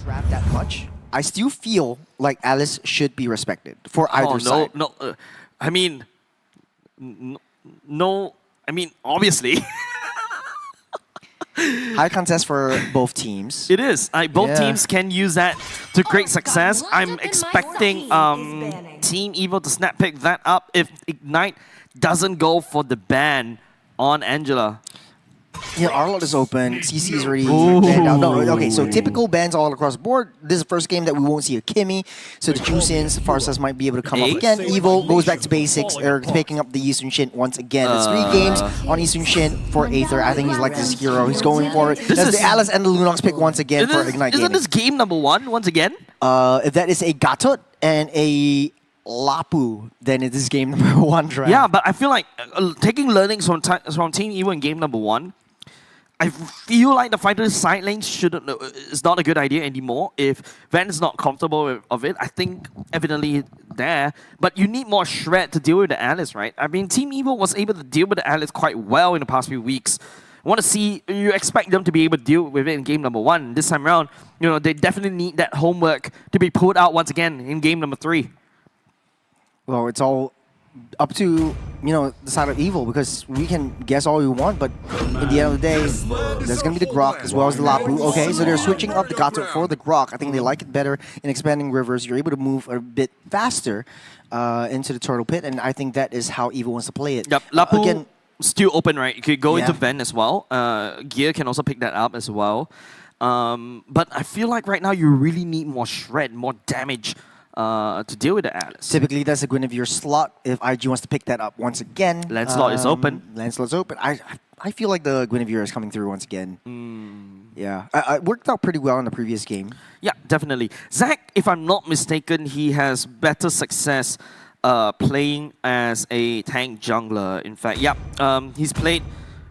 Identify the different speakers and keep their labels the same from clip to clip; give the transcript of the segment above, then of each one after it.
Speaker 1: draft that much, I still feel like Alice should be respected for either side.
Speaker 2: No. I mean, no. I mean, obviously.
Speaker 1: High contest for both teams.
Speaker 2: It is. Both teams can use that to great success. I'm expecting Team Evil to snap pick that up if Ignite doesn't go for the ban on Angela.
Speaker 1: Yeah, Arlott is open. CC is already banned out. No, okay, so typical bans all across the board. This is the first game that we won't see a Kimmy. So the Jusins, Farsas might be able to come up again. Evil goes back to basics. They're picking up the Yisun Shin once again. There's 3 games on Yisun Shin for Aether. I think he's like this hero. He's going for it. That's the Alice and the Lunox pick once again for Ignite Gaming.
Speaker 2: Isn't this game number 1 once again?
Speaker 1: If that is a Gatot and a Lapu, then it is game number 1 draft.
Speaker 2: Yeah, but I feel like taking learnings from Team Evil in game number 1, I feel like the fighter's side lane is not a good idea anymore. If Van is not comfortable with it, I think evidently there. But you need more shred to deal with the Alice, right? I mean, Team Evil was able to deal with the Alice quite well in the past few weeks. You expect them to be able to deal with it in game number 1. This time around, they definitely need that homework to be pulled out once again in game number 3.
Speaker 1: Well, it's all up to the side of Evil, because we can guess all we want, but in the end of the day, there's going to be the Grok as well as the Lapu. Okay, so they're switching up the Gato for the Grok. I think they like it better in expanding rivers. You're able to move a bit faster into the Turtle Pit, and I think that is how Evil wants to play it.
Speaker 2: Yep, Lapu again, still open, right? You could go into Ven as well. Gear can also pick that up as well. But I feel like right now you really need more shred, more damage to deal with the Alice.
Speaker 1: Typically, that's a Guinevere slot if IG wants to pick that up once again.
Speaker 2: Lancelot is open.
Speaker 1: Lancelot's open. I feel like the Guinevere is coming through once again. Yeah, it worked out pretty well in the previous game.
Speaker 2: Yeah, definitely. Zach, if I'm not mistaken, he has better success playing as a tank jungler. In fact, he's played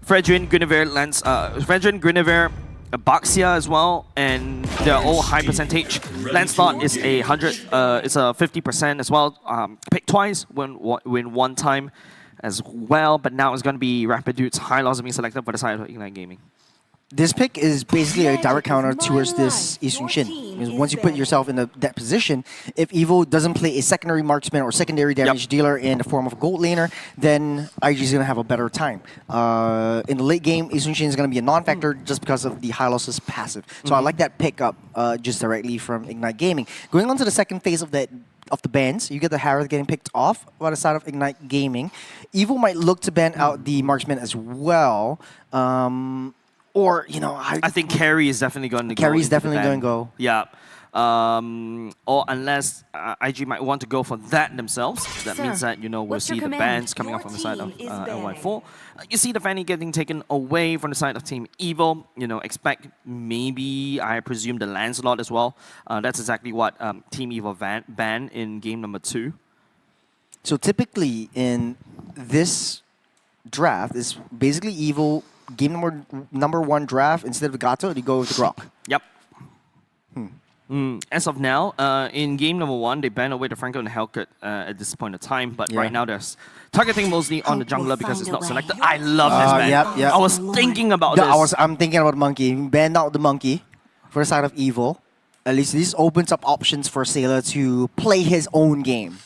Speaker 2: Fredrin, Guinevere, Baxia as well, and they're all high percentage. Lancelot is a 50% as well. Pick twice, win one time as well, but now it's going to be Rapid Dude's high loss being selected for the side of Ignite Gaming.
Speaker 1: This pick is basically a direct counter towards this Yisun Shin. Because once you put yourself in that position, if Evil doesn't play a secondary marksman or secondary damage dealer in the form of a gold laner, then IG is going to have a better time. In the late game, Yisun Shin is going to be a non-factor just because of the high losses passive. So I like that pick up just directly from Ignite Gaming. Going on to the second phase of the bans, you get the Harith getting picked off by the side of Ignite Gaming. Evil might look to ban out the marksman as well. Or, I think
Speaker 2: Carry is definitely going to go.
Speaker 1: Carry is definitely going to go.
Speaker 2: Yeah. Or unless IG might want to go for that themselves. That means that, we'll see the bans coming up from the side of LY4. You see the Fanny getting taken away from the side of Team Evil. Expect maybe, I presume, the Lancelot as well. That's exactly what Team Evil banned in game number 2.
Speaker 1: So typically in this draft, it's basically Evil game number 1 draft. Instead of the Gato, you go with the Grok.
Speaker 2: Yep. As of now, in game number 1, they banned away the Franco and Hellcat at this point in time. But right now, there's targeting mostly on the jungler because it's not selected. I love this ban. I was thinking about this.
Speaker 1: I'm thinking about Monkey. Banned out the Monkey for the side of Evil. At least this opens up options for Sailor to play his own game.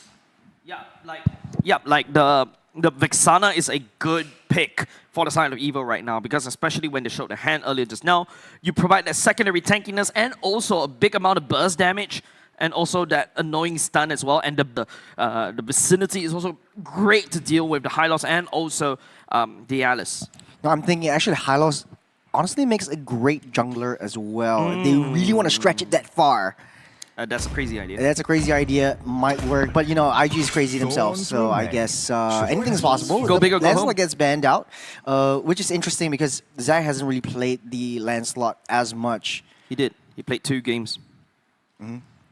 Speaker 2: Like the Vexana is a good pick for the side of Evil right now, because especially when they showed the hand earlier just now, you provide that secondary tankiness and also a big amount of burst damage and also that annoying stun as well. And the vicinity is also great to deal with the Hylos and also the Alice.
Speaker 1: No, I'm thinking actually Hylos honestly makes a great jungler as well. They really want to stretch it that far.
Speaker 2: That's a crazy idea.
Speaker 1: That's a crazy idea. Might work, but IG is crazy themselves, so I guess anything's possible.
Speaker 2: Go big or go home.
Speaker 1: Lancelot gets banned out, which is interesting because Zach hasn't really played the Lancelot as much.
Speaker 2: He did. He played 2 games.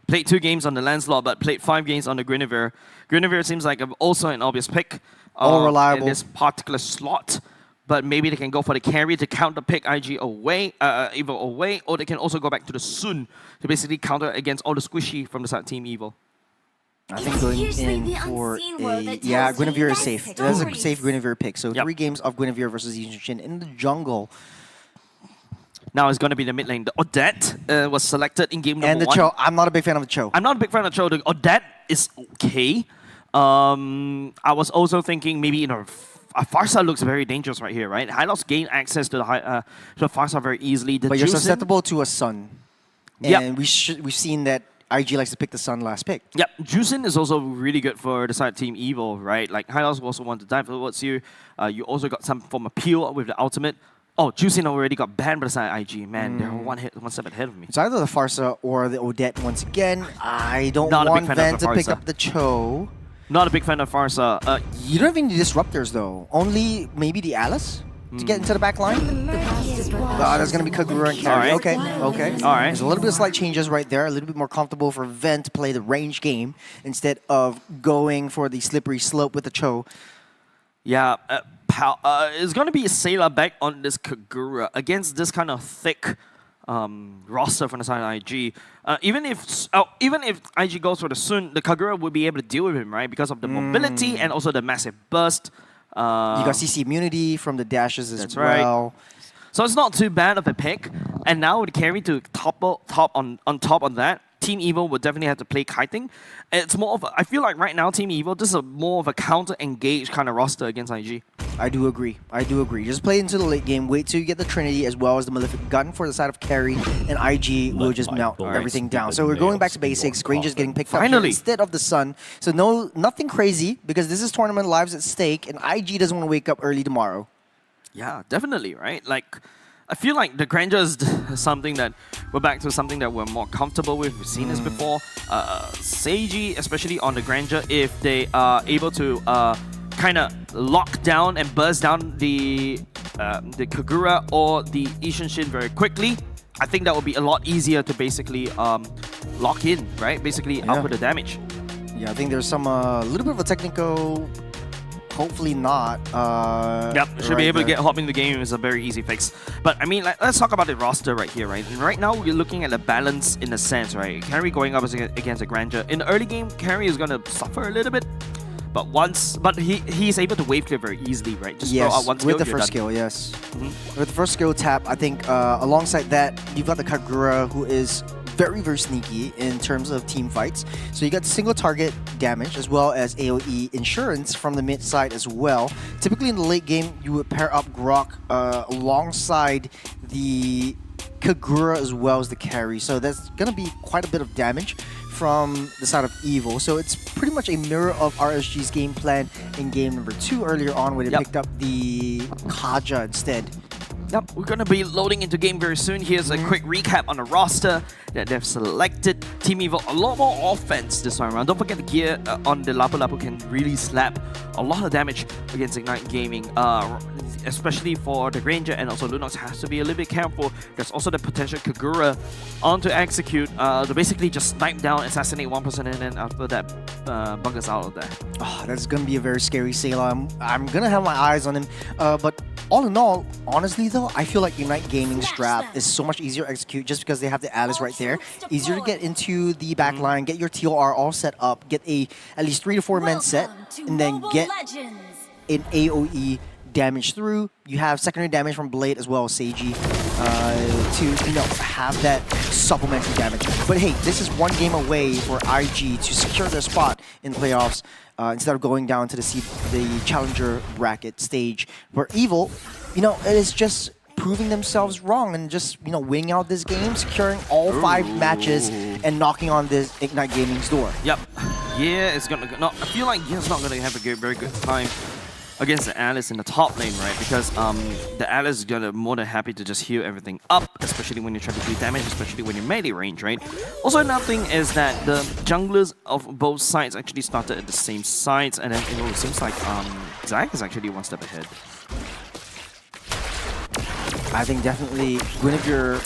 Speaker 2: Played 2 games on the Lancelot, but played 5 games on the Guinevere. Guinevere seems like also an obvious pick.
Speaker 1: All reliable.
Speaker 2: In this particular slot. But maybe they can go for the carry to counter pick IG away, Evil away, or they can also go back to the Sun to basically counter against all the squishy from the side Team Evil.
Speaker 1: I think going in for Guinevere is safe. That's a safe Guinevere pick. So 3 games of Guinevere versus Yisun Shin in the jungle.
Speaker 2: now it's going to be the mid lane. The Odette was selected in game number
Speaker 1: And the
Speaker 2: 1.
Speaker 1: Cho, I'm not a big fan of the Cho.
Speaker 2: I'm not a big fan of Cho. The Odette is okay. I was also thinking maybe Farsa looks very dangerous right here, right? Hylos gain access to the Farsa very easily.
Speaker 1: But you're susceptible to a Sun.
Speaker 2: Yep.
Speaker 1: And we've seen that IG likes to pick the Sun last pick.
Speaker 2: Yep, Juicin is also really good for the side Team Evil, right? Like, Hylos also want to dive towards you. You also got some form of peel with the ultimate. Oh, Juicin already got banned by the side IG. Man, they're one step ahead of me.
Speaker 1: It's either the Farsa or the Odette once again. I don't
Speaker 2: Not a big
Speaker 1: want
Speaker 2: fan
Speaker 1: Van
Speaker 2: of the
Speaker 1: to pick
Speaker 2: Farsa.
Speaker 1: up the Cho.
Speaker 2: Not a big fan of Farsa.
Speaker 1: You don't have any disruptors though. Only maybe the Alice to get into the back line. That's going to be Kagura and Carry.
Speaker 2: Alright.
Speaker 1: Okay, okay.
Speaker 2: Alright.
Speaker 1: There's a little bit of slight changes right there. A little bit more comfortable for Ven to play the range game instead of going for the slippery slope with the Cho.
Speaker 2: Yeah, it's going to be a Sailor back on this Kagura against this kind of thick roster from the side of IG. Even if IG goes for the Sun, the Kagura would be able to deal with him, right? Because of the mobility and also the massive burst.
Speaker 1: You got CC immunity from the dashes as
Speaker 2: That's
Speaker 1: well.
Speaker 2: So it's not too bad of a pick. And now with Carry to top on top of that, Team Evil would definitely have to play kiting. It's more of I feel like right now Team Evil, this is more of a counter-engage kind of roster against IG.
Speaker 1: I do agree. I do agree. Just play into the late game. Wait till you get the Trinity as well as the Malefic Gun for the side of Carry, and IG will just melt everything down. So we're going back to basics. Granger's getting picked up here instead of the Sun. So nothing crazy because this is tournament lives at stake, and IG doesn't want to wake up early tomorrow.
Speaker 2: Yeah, definitely, right? Like, I feel like the Granger is something that we're back to something that we're more comfortable with. We've seen this before. Seiji, especially on the Granger, if they are able to kind of lock down and burst down the Kagura or the Ishin Shin very quickly, I think that would be a lot easier to basically lock in, right? Basically output the damage.
Speaker 1: Yeah, I think there's some little bit of a technical. Hopefully not.
Speaker 2: Yep, should be able to get hop in the game is a very easy fix. But I mean, like, let's talk about the roster right here, right? And right now, we're looking at a balance in a sense, right? Carry going up against a Granger. In the early game, Carry is going to suffer a little bit. But he's able to wave clear very easily, right? Just throw out one skill,
Speaker 1: with the first skill, yes. With the first skill tap, I think alongside that, you've got the Kagura, who is very, very sneaky in terms of team fights. So you got single target damage as well as AoE insurance from the mid side as well. Typically in the late game, you would pair up Grok alongside the Kagura as well as the carry. So that's going to be quite a bit of damage from the side of Evil. So it's pretty much a mirror of RSG's game plan in game number 2 earlier on where they picked up the Kaja instead.
Speaker 2: Yep, we're going to be loading into game very soon. Here's a quick recap on the roster that they've selected. Team Evil, a lot more offense this time around. Don't forget the gear on the Lapu Lapu can really slap a lot of damage against Ignite Gaming, especially for the Granger, and also Lunox has to be a little bit careful. There's also the potential Kagura on to execute, to basically just snipe down, assassinate one person, and then after that, bunkers out of there.
Speaker 1: Oh, that's going to be a very scary Sailor. I'm going to have my eyes on him, but all in all, honestly though, I feel like Ignite Gaming's draft is so much easier to execute just because they have the Alice right there. Easier to get into the back line, get your TOR all set up, get at least 3 to 4 men set, and then get an AoE damage through. You have secondary damage from Blade as well as Seiji to have that supplementary damage. But hey, this is one game away for IG to secure their spot in the playoffs instead of going down to the challenger bracket stage where Evil, it is just proving themselves wrong and just winning out this game, securing all 5 matches and knocking on this Ignite Gaming's door.
Speaker 2: Yep. Yeah, it's gonna. I feel like Yea's not gonna have a very good time against the Alice in the top lane, right? Because the Alice is gonna more than happy to just heal everything up, especially when you try to do damage, especially when you're melee range, right? Also, another thing is that the junglers of both sides actually started at the same sides, and then it seems like Zach is actually one step ahead.
Speaker 1: I think definitely Guinevere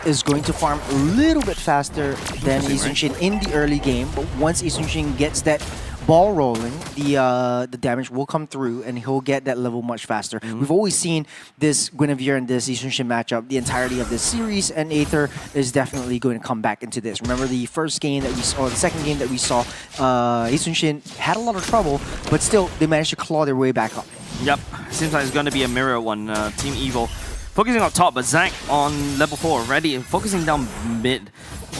Speaker 1: is going to farm a little bit faster than Isunshin in the early game, but once Isunshin gets that ball rolling, the damage will come through and he'll get that level much faster. We've always seen this Guinevere and this Isunshin matchup the entirety of this series, and Aether is definitely going to come back into this. Remember the first game that we saw, or the second game that we saw, Isunshin had a lot of trouble, but still they managed to claw their way back up.
Speaker 2: Yep, seems like it's going to be a mirror one. Team Evil focusing on top, but Zac on level 4 already, focusing down mid.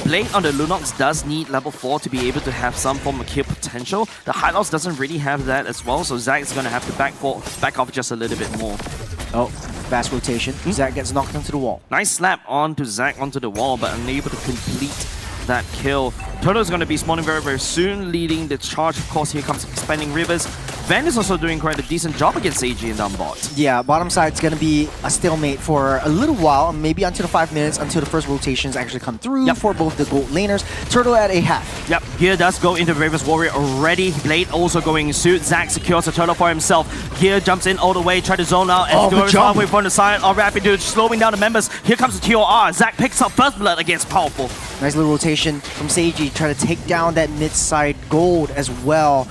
Speaker 2: Blade on the Lunox does need level 4 to be able to have some form of kill potential. The Hylos doesn't really have that as well, so Zac is going to have to back off just a little bit more.
Speaker 1: Oh, fast rotation. Zac gets knocked into the wall.
Speaker 2: Nice slap onto Zac onto the wall, but unable to complete that kill. Turtle is going to be spawning very, very soon, leading the charge. Of course, here comes Expanding Rivers. Van is also doing quite a decent job against AG and down bot.
Speaker 1: Yeah, bottom side's going to be a stalemate for a little while, maybe until the 5 minutes, until the first rotations actually come through for both the gold laners. Turtle at a half.
Speaker 2: Yep, Gear does go into Ravens Warrior already. Blade also going in suit. Zac secures the turtle for himself. Gear jumps in all the way, try to zone out, and goes halfway from the side of Rapidude, slowing down the members. Here comes the TOR. Zac picks up first blood against Powerful.
Speaker 1: Nice little rotation from Seiji, trying to take down that mid-side gold as well.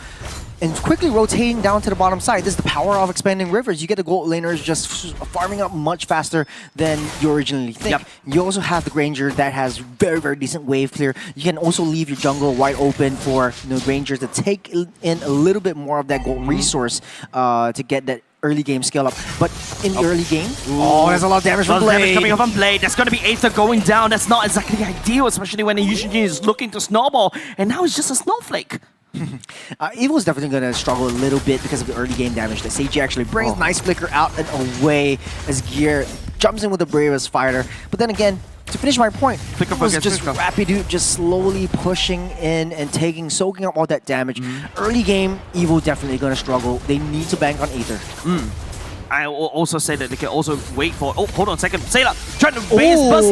Speaker 1: And quickly rotating down to the bottom side. This is the power of Expanding Rivers. You get the gold laners just farming up much faster than you originally think.
Speaker 2: Yep.
Speaker 1: You also have the Granger that has very, very decent wave clear. You can also leave your jungle wide open for Rangers to take in a little bit more of that gold resource to get that early game scale up. But in the early game, there's a lot of damage from Blade.
Speaker 2: Damage coming up from Blade. That's going to be Aether going down. That's not exactly ideal, especially when the usually is looking to snowball. And now it's just a snowflake.
Speaker 1: Evil is definitely going to struggle a little bit because of the early game damage that Seiji actually brings. Nice flicker out and away as Gear jumps in with the bravest fighter. But then again, to finish my point, it was just Rapidude just slowly pushing in and soaking up all that damage. Early game, Evil definitely going to struggle. They need to bank on Aether.
Speaker 2: I will also say that they can also wait for... Oh, hold on a second. Sailor trying to base bust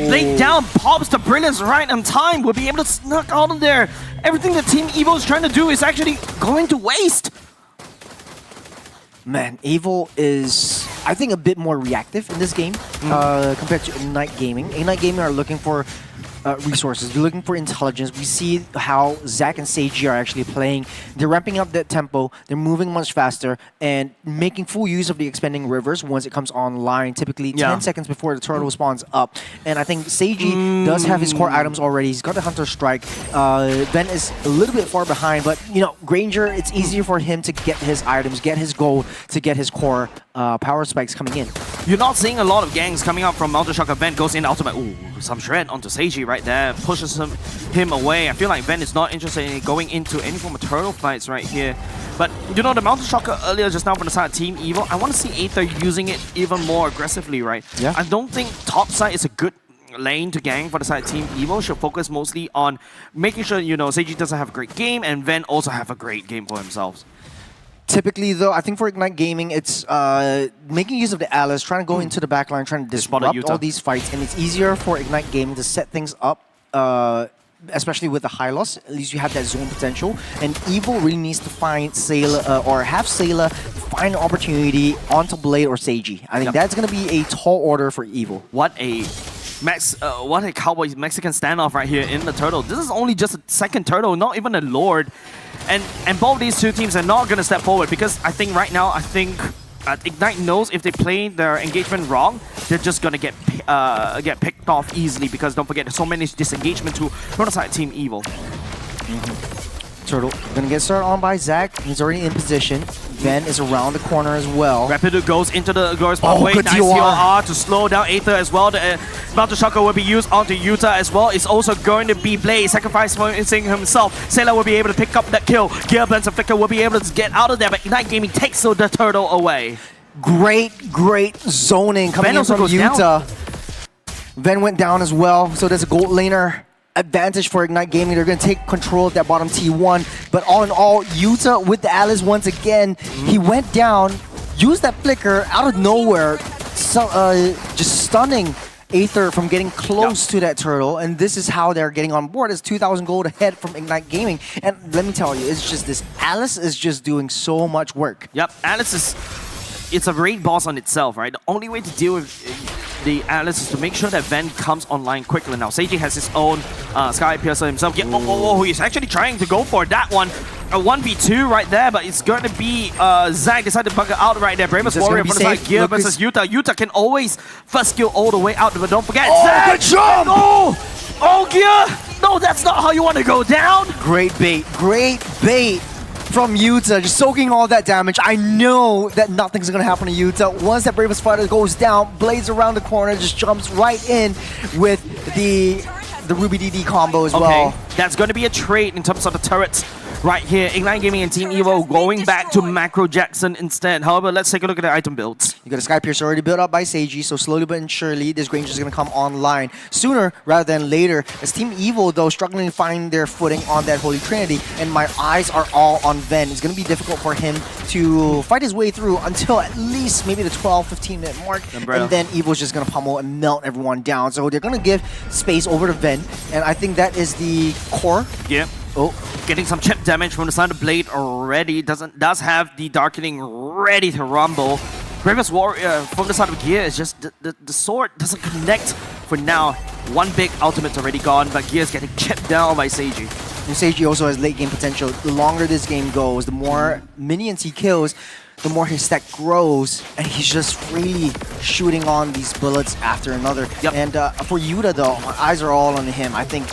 Speaker 2: Blade down. Pops the Brilliance right on time. Will be able to snuck out of there. Everything that Team Evil is trying to do is actually going to waste.
Speaker 1: Man, Evil is, I think, a bit more reactive in this game compared to Ignite Gaming. Ignite Gaming are looking for resources. They're looking for intelligence. We see how Zac and Seiji are actually playing. They're ramping up that tempo. They're moving much faster and making full use of the Expanding Rivers once it comes online, typically 10 seconds before the turtle spawns up. And I think Seiji does have his core items already. He's got the Hunter Strike. Ben is a little bit far behind, but Granger, it's easier for him to get his items, get his gold, to get his core power spikes coming in.
Speaker 2: You're not seeing a lot of gangs coming out from Mountain Shocker. Ben goes in ultimate. Ooh, some shred onto Seiji right there. Pushes him away. I feel like Ben is not interested in going into any form of turtle fights right here. But, the Mountain Shocker earlier just now from the side of Team Evil, I want to see Aether using it even more aggressively, right? Yeah. I don't think top side is a good lane to gang for the side of Team Evil. Should focus mostly on making sure, Seiji doesn't have a great game and Ben also have a great game for himself.
Speaker 1: Typically, though, I think for Ignite Gaming, it's making use of the Alice, trying to go into the backline, trying to disrupt all these fights, and it's easier for Ignite Gaming to set things up, especially with the Hylos. At least you have that zone potential, and Evil really needs to find Sailor, or have Sailor find an opportunity onto Blade or Seiji. I think that's going to be a tall order for Evil.
Speaker 2: What a cowboy Mexican standoff right here in the turtle. This is only just a second turtle, not even a Lord. And both these two teams are not going to step forward because I think right now, Ignite knows if they play their engagement wrong, they're just going to get picked off easily because don't forget, there's so many disengagement to prototype Team Evil.
Speaker 1: Turtle gonna get started on by Zac. He's already in position. Ben is around the corner as well.
Speaker 2: Rapidu goes into the Glorious Pathway. Nice TOR to slow down Aether as well. The Mountain Shocker will be used onto Utah as well. It's also going to be Blade sacrificing himself. Sailor will be able to pick up that kill. Gear Blends and Flicker will be able to get out of there, but Ignite Gaming takes the turtle away.
Speaker 1: Great zoning coming in from Utah. Ben went down as well, so there's a gold laner advantage for Ignite Gaming. They're going to take control of that bottom T1. But all in all, Utah with the Alice once again. He went down, used that flicker out of nowhere, just stunning Aether from getting close to that turtle. And this is how they're getting on board. It's 2,000 gold ahead from Ignite Gaming. And let me tell you, it's just this. Alice is just doing so much work.
Speaker 2: Yep, Alice is... It's a raid boss on itself, right? The only way to deal with the Alice is to make sure that Ven comes online quickly. Now, Seiji has his own Sky Piercer himself. Yeah, he's actually trying to go for that one. A 1v2 right there, but it's going to be Zac decided to bunker out right there. Bravest Warrior from the side, Gear versus Utah. Utah can always first skill all the way out, but don't forget, Zac!
Speaker 1: Good jump!
Speaker 2: Oh, Gear! No, that's not how you want to go down!
Speaker 1: Great bait from Yuta, just soaking all that damage. I know that nothing's gonna happen to Yuta. Once that Bravest Fighter goes down, Blades around the corner, just jumps right in with the Ruby DD combo as well.
Speaker 2: That's going to be a trade in terms of the turrets right here. Ignite Gaming and Team Evo going back to Macro Jackson instead. However, let's take a look at the item builds.
Speaker 1: You got a Sky Piercer already built up by Seiji, so slowly but surely this Granger is going to come online sooner rather than later. As Team Evo, though, struggling to find their footing on that Holy Trinity, and my eyes are all on Ven. It's going to be difficult for him to fight his way through until at least maybe the 12-15 minute mark, and then Evo's just going to pummel and melt everyone down. So they're going to give space over to Ven, and I think that is the core.
Speaker 2: Yeah. Oh, getting some chip damage from the side of Blade already. Does have the Darkening ready to rumble. Bravest Warrior from the side of Gear is just the sword doesn't connect for now. One big ultimate's already gone, but Gear is getting chipped down by Seiji.
Speaker 1: And Seiji also has late game potential. The longer this game goes, the more minions he kills, the more his stack grows, and he's just freely shooting on these bullets after another. And for Yuta, though, my eyes are all on him. I think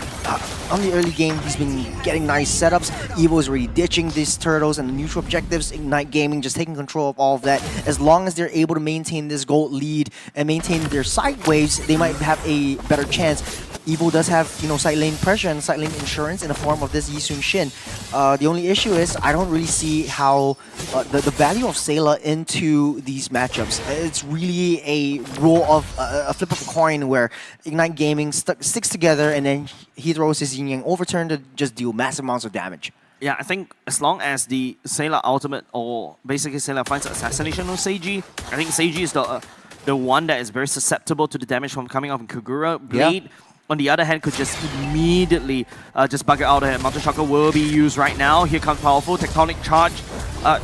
Speaker 1: on the early game, he's been getting nice setups. Evo is already ditching these turtles and the neutral objectives. Ignite Gaming just taking control of all of that. As long as they're able to maintain this gold lead and maintain their side waves, they might have a better chance. Evo does have, side lane pressure and side lane insurance in the form of this Yisun Shin. The only issue is I don't really see how the value of Sayla into these matchups. It's really a roll of a flip of a coin where Ignite Gaming sticks together and then he throws his Yin Yang Overturn to just deal massive amounts of damage.
Speaker 2: Yeah, I think as long as the Sayla ultimate or basically Sayla finds assassination on Seiji, I think Seiji is the one that is very susceptible to the damage from coming off in Kagura. Blade, on the other hand, could just immediately just bug it out of him. Mountain Shocker will be used right now. Here comes powerful Tectonic Charge,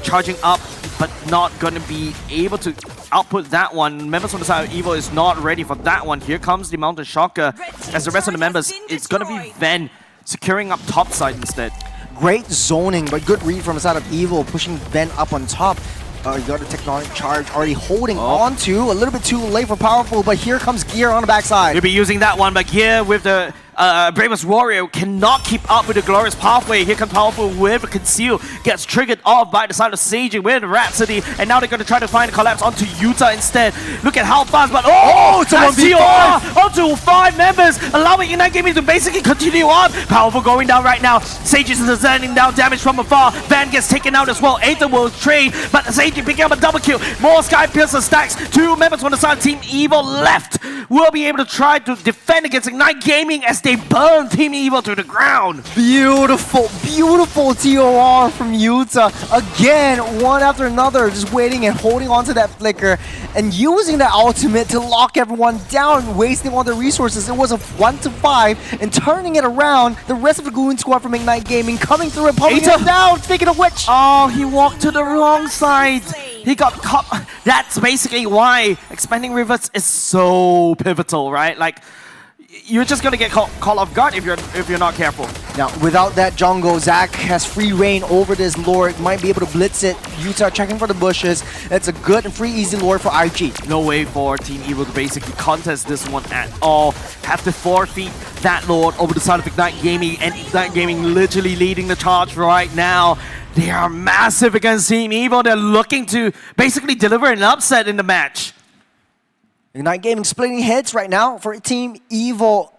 Speaker 2: charging up, but not going to be able to output that one. Members on the side of Evo is not ready for that one. Here comes the Mountain Shocker. As the rest of the members, it's going to be Ven securing up top side instead.
Speaker 1: Great zoning, but good read from the side of Evo, pushing Ven up on top. You got a Tectonic Charge already holding on to. A little bit too late for powerful, but here comes Gear on the backside.
Speaker 2: You'll be using that one, but Gear with the Bravest Warrior cannot keep up with the Glorious Pathway. Here comes Powerful with Conceal. Gets triggered off by the side of Seiji with Rhapsody. And now they're going to try to find a collapse onto Yuta instead. Look at how fast, but
Speaker 1: it's a 1v5!
Speaker 2: Onto 5 members, allowing Ignite Gaming to basically continue on. Powerful going down right now. Seiji is sending down damage from afar. Van gets taken out as well. Aether will trade, but Seiji picking up a double kill. More Sky Piercer stacks. 2 members on the side of Team Evil left will be able to try to defend against Ignite Gaming as they burn Team Evo to the ground.
Speaker 1: Beautiful, beautiful TOR from Yuta. Again, one after another, just waiting and holding on to that flicker and using that ultimate to lock everyone down, wasting all their resources. It was a 1-5 and turning it around. The rest of the Goon squad from Ignite Gaming coming through and pulling him down. Speaking of which,
Speaker 2: he walked to the wrong side. He got caught. That's basically why expanding rivers is so pivotal, right? Like, you're just gonna get caught off guard if you're not careful.
Speaker 1: Now, without that jungle, Zac has free reign over this Lord. Might be able to blitz it. Yuta checking for the bushes. It's a good and free, easy Lord for IG.
Speaker 2: No way for Team Evil to basically contest this one at all. Have to forfeit that Lord over the side of Ignite Gaming, and Ignite Gaming literally leading the charge right now. They are massive against Team Evil. They're looking to basically deliver an upset in the match.
Speaker 1: Ignite Gaming splitting heads right now for Team Evil.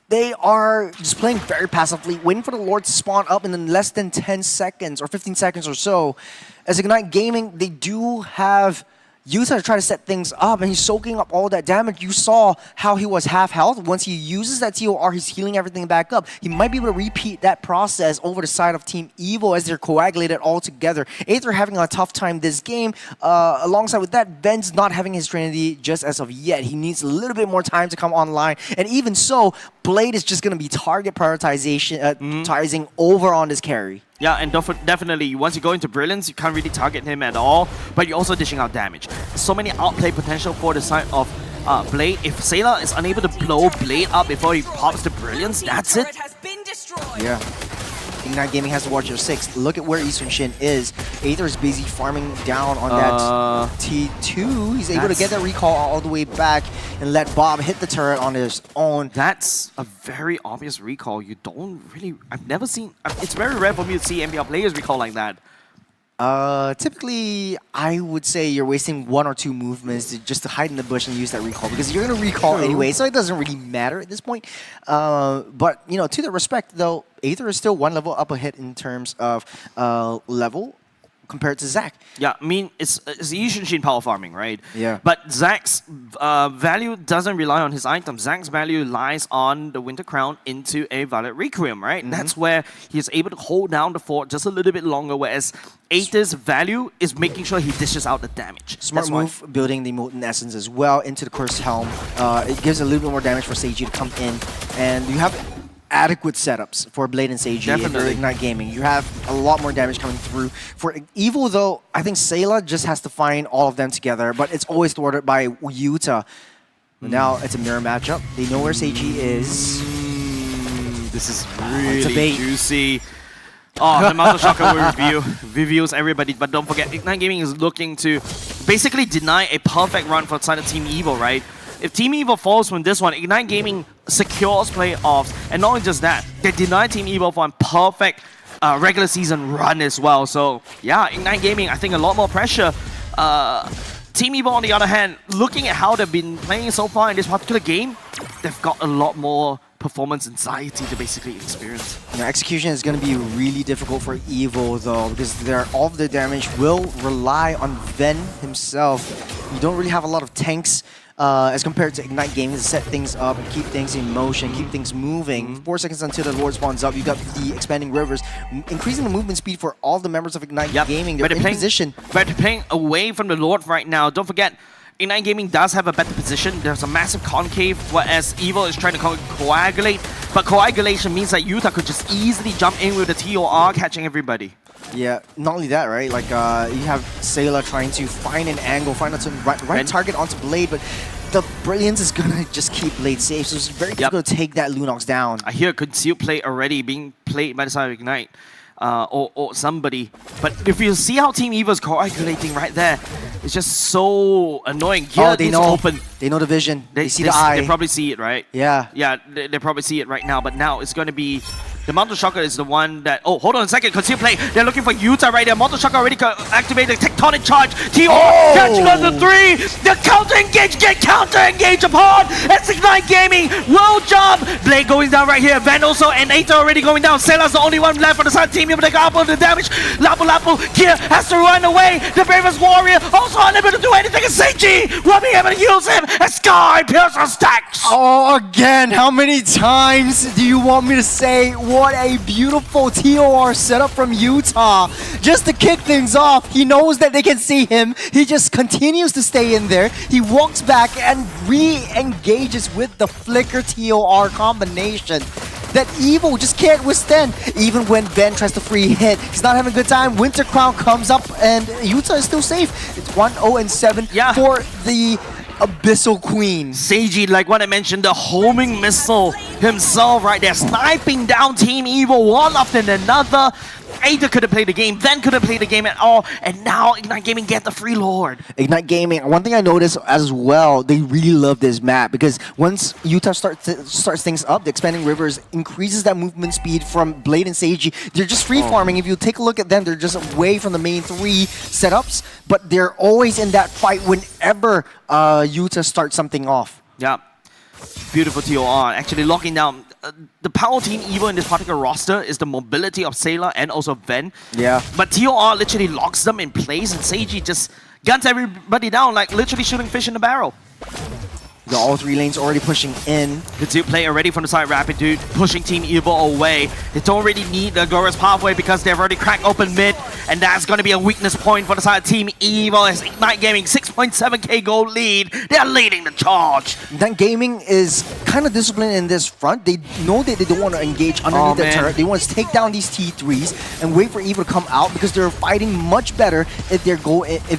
Speaker 1: They are just playing very passively, waiting for the Lord to spawn up in less than 10 seconds or 15 seconds or so. As Ignite Gaming, they do have Yuta to try to set things up, and he's soaking up all that damage. You saw how he was half health. Once he uses that TOR, he's healing everything back up. He might be able to repeat that process over the side of Team Evo as they're coagulated all together. Aether having a tough time this game. Alongside with that, Ven's not having his Trinity just as of yet. He needs a little bit more time to come online. And even so, Blade is just going to be target prioritizing over on this carry.
Speaker 2: Yeah, and definitely, once you go into Brilliance, you can't really target him at all, but you're also dishing out damage. So many outplay potential for the side of Blade. If Sayla is unable to blow Blade up before he pops the Brilliance, that's it.
Speaker 1: Yeah. Ignite Gaming has to watch your 6. Look at where Eastern Shin is. Aether is busy farming down on that T2. He's able to get that recall all the way back and let Bob hit the turret on his own.
Speaker 2: That's a very obvious recall. You don't really... I've never seen... It's very rare for me to see MPL players recall like that.
Speaker 1: Typically, I would say you're wasting 1 or 2 movements just to hide in the bush and use that recall because you're going to recall anyway, so it doesn't really matter at this point. But, you know, to the respect, though, Aether is still 1 level up ahead in terms of level compared to Zach.
Speaker 2: Yeah, I mean, it's Yushin power farming, right?
Speaker 1: Yeah.
Speaker 2: But Zach's value doesn't rely on his items. Zach's value lies on the Winter Crown into a Violet Requiem, right? And that's where he's able to hold down the fort just a little bit longer, whereas Aether's value is making sure he dishes out the damage.
Speaker 1: Smart move, building the Molten Essence as well into the Cursed Helm. It gives a little bit more damage for Seiji to come in, and you have adequate setups for Blade and Seiji if you're Ignite Gaming. You have a lot more damage coming through. For Evil, though, I think Sayla just has to find all of them together, but it's always thwarted by Yuta. But now it's a mirror matchup. They know where Seiji is.
Speaker 2: This is really juicy. Oh, the Master Shocker will reveals everybody, but don't forget, Ignite Gaming is looking to basically deny a perfect run for the side of Team Evil, right? If Team Evil falls from this one, Ignite Gaming secures playoffs, and not only just that, they deny Team Evil for a perfect regular season run as well. So yeah, Ignite Gaming, I think a lot more pressure. Team Evil, on the other hand, looking at how they've been playing so far in this particular game, they've got a lot more performance anxiety to basically experience.
Speaker 1: You know, execution is going to be really difficult for Evil, though, because all of the damage will rely on Ven himself. You don't really have a lot of tanks as compared to Ignite Gaming to set things up, keep things in motion, keep things moving. 4 seconds until the Lord spawns up. You got the expanding rivers, increasing the movement speed for all the members of Ignite Gaming. They're in position.
Speaker 2: But they're playing away from the Lord right now. Don't forget, Ignite Gaming does have a better position. There's a massive concave, whereas Evil is trying to coagulate. But coagulation means that Yuta could just easily jump in with the TOR, catching everybody.
Speaker 1: Yeah, not only that, right? Like, you have Sayla trying to find an angle, find out some right target onto Blade, but the Brilliance is gonna just keep Blade safe, so it's very difficult to take that Lunox down.
Speaker 2: I hear concealed play already being played by the side of Ignite. Or somebody. But if you see how Team Eva's coagulating right there, it's just so annoying. Here,
Speaker 1: they know. Open. They know the vision. They see the eye.
Speaker 2: They probably see it, right?
Speaker 1: Yeah.
Speaker 2: Yeah, they probably see it right now. But now it's going to be... The Mountain Shocker is the one that... Oh, hold on a second. Conceal play. They're looking for Yuta right there. Mountain Shocker already activated the Tectonic Charge. TO catching on the 3. The counter-engage. Get counter-engage upon. It's Ignite Gaming. Well job. Blade going down right here. Van also and Aether already going down. Sela's the only one left for the side team. Able to up the damage. Lapu here has to run away. The bravest warrior also unable to do anything. And Seiji will be able to use him. And Sky Piercer stacks.
Speaker 1: Oh, again, how many times do you want me to say what a beautiful TOR setup from Utah? Just to kick things off, he knows that they can see him. He just continues to stay in there. He walks back and re-engages with the Flicker TOR combination that Evil just can't withstand. Even when Ben tries to free hit, he's not having a good time. Winter Crown comes up and Utah is still safe. It's 1-0-7 for the Abyssal Queen.
Speaker 2: Seiji, like what I mentioned, the homing missile himself right there, sniping down Team Evil one after another. Aether couldn't play the game, Ven couldn't play the game at all, and now Ignite Gaming get the free Lord.
Speaker 1: Ignite Gaming, one thing I noticed as well, they really love this map because once Utah starts things up, the Expanding Rivers increases that movement speed from Blade and Seiji. They're just free farming. If you take a look at them, they're just away from the main 3 setups, but they're always in that fight whenever Utah starts something off.
Speaker 2: Yeah, beautiful TOR, actually locking down. The power Team Evil in this particular roster is the mobility of Sayla and also Ven.
Speaker 1: Yeah.
Speaker 2: But TOR literally locks them in place and Seiji just guns everybody down like literally shooting fish in a barrel.
Speaker 1: Got all 3 lanes already pushing in.
Speaker 2: The 2 player already from the side, Rapid Dude, pushing Team Evil away. They don't really need the Glorious Pathway because they've already cracked open mid, and that's going to be a weakness point for the side of Team Evil as Ignite Gaming, 6.7k gold lead. They're leading the charge.
Speaker 1: Ignite Gaming is kind of disciplined in this front. They know that they don't want to engage underneath the turret. They want to take down these T3s and wait for Evil to come out because they're fighting much better if they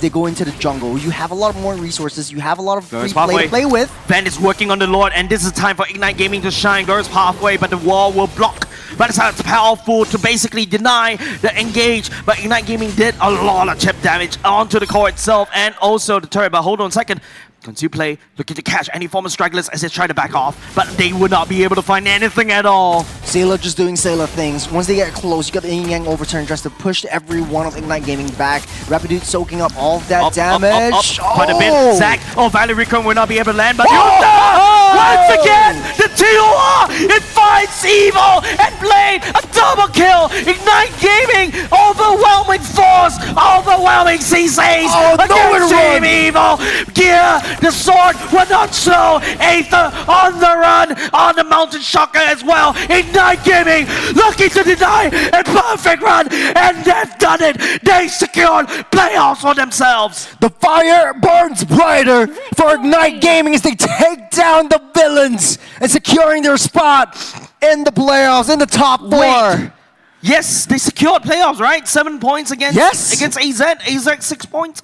Speaker 1: go into the jungle. You have a lot more resources. You have a lot of free play to play with.
Speaker 2: Ven is working on the Lord, and this is time for Ignite Gaming to shine. Glorious Pathway, but the wall will block but it's powerful to basically deny the engage. But Ignite Gaming did a lot of chip damage onto the core itself and also the turret. But hold on a second. Continue play, looking to catch any form of stragglers as they try to back off, but they would not be able to find anything at all.
Speaker 1: Sailor just doing Sailor things. Once they get close, you got the Yin Yang overturn just to push every one of Ignite Gaming back. Rapidude soaking up all of that damage.
Speaker 2: Quite a bit. Zac, Valley Recon will not be able to land, but once again, the TOR, it finds Evil and Blade, a double kill. Ignite Gaming, overwhelming force, overwhelming CCs against Team Evil. Gear, the sword will not slow. Aether on the run, on the Mountain Shocker as well. Ignite Gaming looking to deny a perfect run, and they've done it. They secured playoffs for themselves.
Speaker 1: The fire burns brighter for Ignite Gaming as they take down the villains and securing their spot in the playoffs, in the top 4.
Speaker 2: Wait. Yes, they secured playoffs, right? 7 points against AZ. AZ 6 points.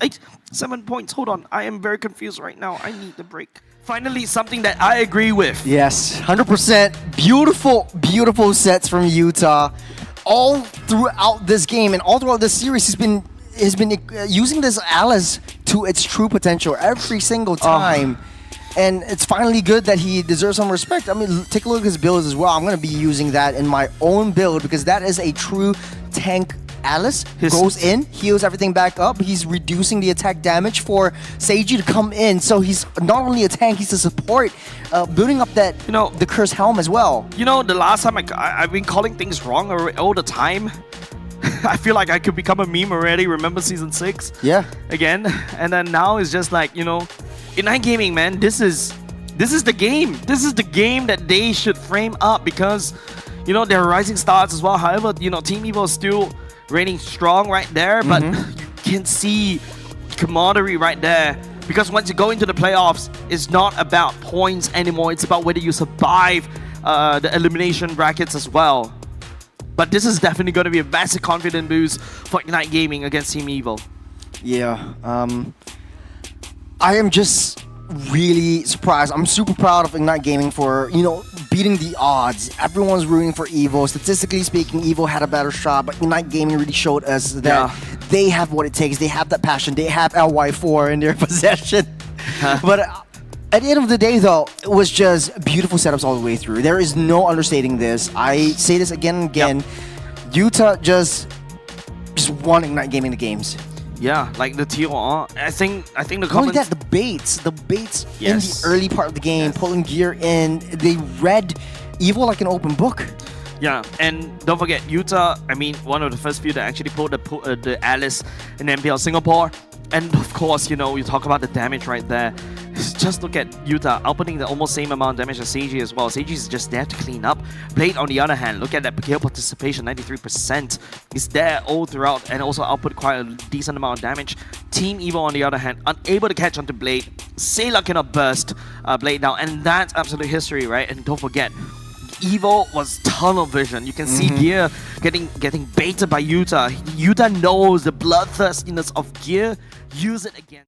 Speaker 2: 7 points. Hold on. I am very confused right now. I need the break. Finally, something that I agree with.
Speaker 1: Yes, 100%. Beautiful, beautiful sets from Utah. All throughout this game and all throughout this series, he's been using this Alice to its true potential every single time. And it's finally good that he deserves some respect. I mean, take a look at his builds as well. I'm going to be using that in my own build because that is a true tank Alice. Goes in, heals everything back up. He's reducing the attack damage for Seiji to come in. So he's not only a tank, he's a support, building up that, the Curse Helm as well.
Speaker 2: You know, the last time I've been calling things wrong all the time. I feel like I could become a meme already. Remember Season 6?
Speaker 1: Yeah.
Speaker 2: Again. And then now it's just like, Ignite Gaming, man, this is the game. This is the game that they should frame up because, they're rising stars as well. However, Team Evil is still reigning strong right there, but you can see camaraderie right there. Because once you go into the playoffs, it's not about points anymore. It's about whether you survive the elimination brackets as well. But this is definitely going to be a massive confidence boost for Ignite Gaming against Team Evil.
Speaker 1: Yeah. I am just really surprised. I'm super proud of Ignite Gaming for, beating the odds. Everyone's rooting for Evil. Statistically speaking, Evil had a better shot, but Ignite Gaming really showed us that they have what it takes. They have that passion. They have LY4 in their possession. But at the end of the day, though, it was just beautiful setups all the way through. There is no understating this. I say this again and again. Utah just won Ignite Gaming the games.
Speaker 2: Yeah, like the TOR. I think the comments...
Speaker 1: Only that, the baits in the early part of the game, pulling gear in, they read Evil like an open book.
Speaker 2: Yeah, and don't forget, Utah, I mean, one of the first few that actually pulled the Alice in MPL Singapore. And of course, you talk about the damage right there. Just look at Utah outputting the almost same amount of damage as Seiji as well. Seiji is just there to clean up. Blade, on the other hand, look at that kill participation, 93%. Is there all throughout and also output quite a decent amount of damage. Team Evil, on the other hand, unable to catch onto Blade. Sailor cannot burst Blade down, and that's absolute history, right? And don't forget, Evil was tunnel vision. You can see Gear getting baited by Utah. Utah knows the bloodthirstiness of Gear. Use it again.